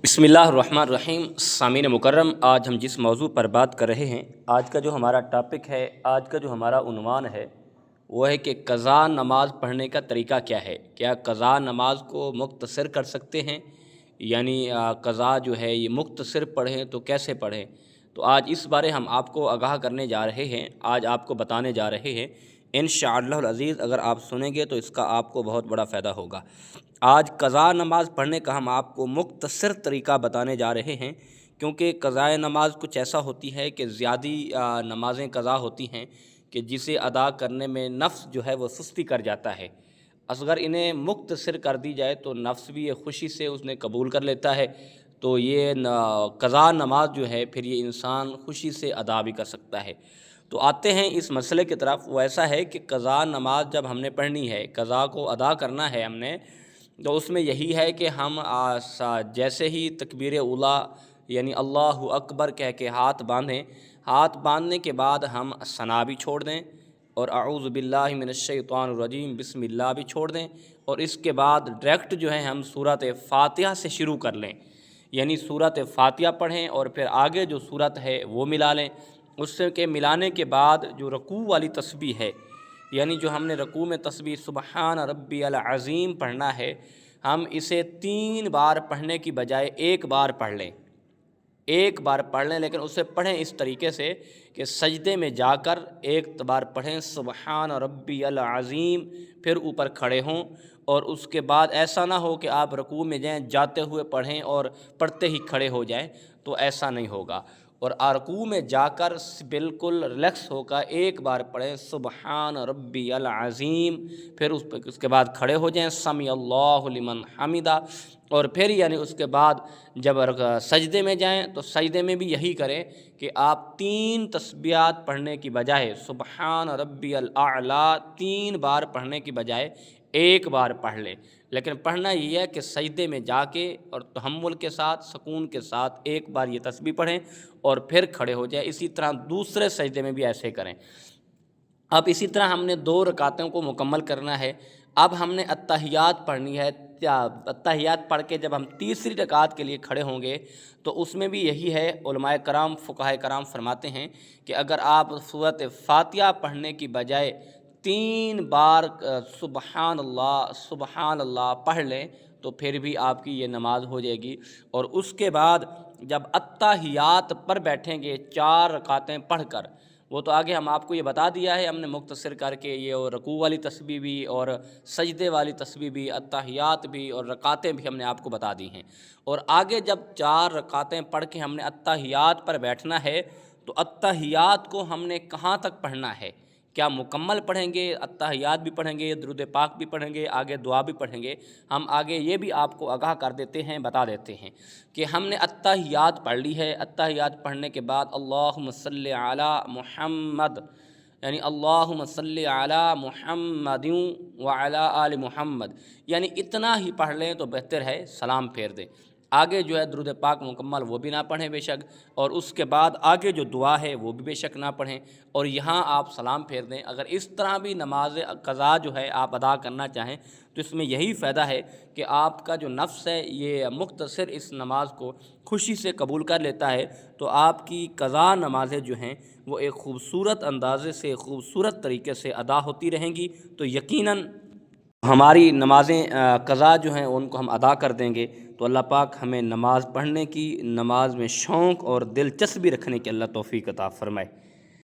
बिस्मिल्लाहिर्रहमानिर्रहीम। सामीन मुकर्रम, आज हम जिस मौजू पर बात कर रहे हैं, आज का जो हमारा टॉपिक है, आज का जो हमारा उन्वान है वो है कि क़ज़ा नमाज़ पढ़ने का तरीका क्या है। क्या क़ज़ा नमाज को मुख्तसर कर सकते हैं, यानी क़ज़ा जो है ये मुख्तसर पढ़ें तो कैसे पढ़ें। तो आज इस बारे हम आपको आगाह करने जा रहे हैं, आज आपको बताने जा रहे हैं। इंशाअल्लाह अज़ीज़ अगर आप सुनेंगे तो इसका आपको बहुत बड़ा फ़ायदा होगा। आज क़ज़ा नमाज़ पढ़ने का हम आपको मुख्तसर तरीका बताने जा रहे हैं, क्योंकि क़ज़ाए नमाज कुछ ऐसा होती है कि ज़्यादी नमाज़ें क़ज़ा होती हैं कि जिसे अदा करने में नफ्स जो है वो सुस्ती कर जाता है। अगर इन्हें मुख्तसर कर दी जाए तो नफ्स भी ये खुशी से उसने कबूल कर लेता है। तो ये क़ज़ा नमाज जो है फिर ये इंसान खुशी से अदा भी कर सकता है। तो आते हैं इस मसले की तरफ। वो ऐसा है कि क़ज़ा नमाज जब हमने पढ़नी है, क़ज़ा को अदा करना है हमने, तो उसमें यही है कि हम जैसे ही तकबीर उला यानी अल्लाहु अकबर कह के हाथ बांधें, हाथ बांधने के बाद हम सना भी छोड़ दें और अऊज़ु बिल्लाहि मिनश्शैतानिर रजीम बिस्मिल्लाह भी छोड़ दें, और इसके बाद डायरेक्ट जो है हम सूरत फ़ातिहा से शुरू कर लें, यानी सूरत फ़ातिहा पढ़ें और फिर आगे जो सूरत है वो मिला लें। उससे के मिलाने के बाद जो रकू वाली तस्बीह है, यानी जो हमने रकू में तस्बीह सुबहान रब्बियल अज़ीम पढ़ना है, हम इसे 3 बार पढ़ने की बजाय 1 बार पढ़ लें, 1 बार पढ़ लें। लेकिन उसे पढ़ें इस तरीके से कि सजदे में जाकर 1 बार पढ़ें सुबहान रब्बियल अज़ीम, फिर ऊपर खड़े हों, और उसके बाद ऐसा ना हो कि आप रकू में जाएं जाते हुए पढ़ें और पढ़ते ही खड़े हो जाएं, तो ऐसा नहीं होगा। और रकू में जाकर बिल्कुल रिलैक्स होकर 1 बार पढ़ें सुबहान रब्बियल अज़ीम, फिर उसके बाद खड़े हो जाएं समी अल्लाहु लिमन हमिदा, और फिर यानी उसके बाद जब सजदे में जाएं तो सजदे में भी यही करें कि आप 3 तस्बीहात पढ़ने की बजाय सुबहान रब्बियल आला 3 बार पढ़ने की बजाय 1 बार पढ़ लें। लेकिन पढ़ना ये है कि सजदे में जाके और तहम्मुल के साथ सुकून के साथ 1 बार ये तस्बीह पढ़ें और फिर खड़े हो जाए। इसी तरह दूसरे सजदे में भी ऐसे करें। अब इसी तरह हमने 2 रकातों को मुकम्मल करना है। अब हमने अत्तहियात पढ़नी है। अत्तहियात पढ़ के जब हम तीसरी रकात के लिए खड़े होंगे तो उसमें भी यही है। उलमाए कराम फ़ुक़हाए कराम फरमाते हैं कि अगर आप सूरत फ़ातिहा पढ़ने की बजाय 3 बार सुबहान अल्लाह पढ़ लें तो फिर भी आपकी ये नमाज हो जाएगी। और उसके बाद जब अत्तहियात पर बैठेंगे 4 रकातें पढ़कर, वो तो आगे हम आपको ये बता दिया है हमने मुख्तसर करके, ये और रकू वाली तस्बीह भी और सजदे वाली तस्बीह भी, अत्तहियात भी और रकातें भी हमने आपको बता दी हैं। और आगे जब 4 रकातें पढ़ के हमने अत्तहियात पर बैठना है तो अत्तहियात को हमने कहाँ तक पढ़ना है, क्या मुकम्मल पढ़ेंगे, अत्तहियात भी पढ़ेंगे, दुरूद पाक भी पढ़ेंगे, आगे दुआ भी पढ़ेंगे। हम आगे ये भी आपको आगाह कर देते हैं, बता देते हैं कि हमने अत्तहियात पढ़ ली है। अत्तहियात पढ़ने के बाद अल्लाहुम्मा सल्लि अला मुहम्मद, यानी अल्लाहुम्मा सल्लि अला मुहम्मदिन व अला आलि मुहम्मद, यानी इतना ही पढ़ लें तो बेहतर है, सलाम फेर दें। आगे जो है दुरूद पाक मुकम्मल वो भी ना पढ़ें बेशक, और उसके बाद आगे जो दुआ है वो भी बेशक ना पढ़ें, और यहाँ आप सलाम फेर दें। अगर इस तरह भी नमाज क़ज़ा जो है आप अदा करना चाहें तो इसमें यही फ़ायदा है कि आपका जो नफ्स है ये मुख्तसर इस नमाज को खुशी से कबूल कर लेता है। तो आपकी क़ज़ा नमाज़ें जो हैं वो एक ख़ूबसूरत अंदाज़े से, ख़ूबसूरत तरीके से अदा होती रहेंगी। तो यकीनन हमारी नमाज़ें क़ज़ा जो हैं उनको हम अदा कर देंगे। तो अल्लाह पाक हमें नमाज़ पढ़ने की, नमाज में शौक़ और दिलचस्पी रखने की अल्लाह तौफ़ीक़ अता फ़रमाए।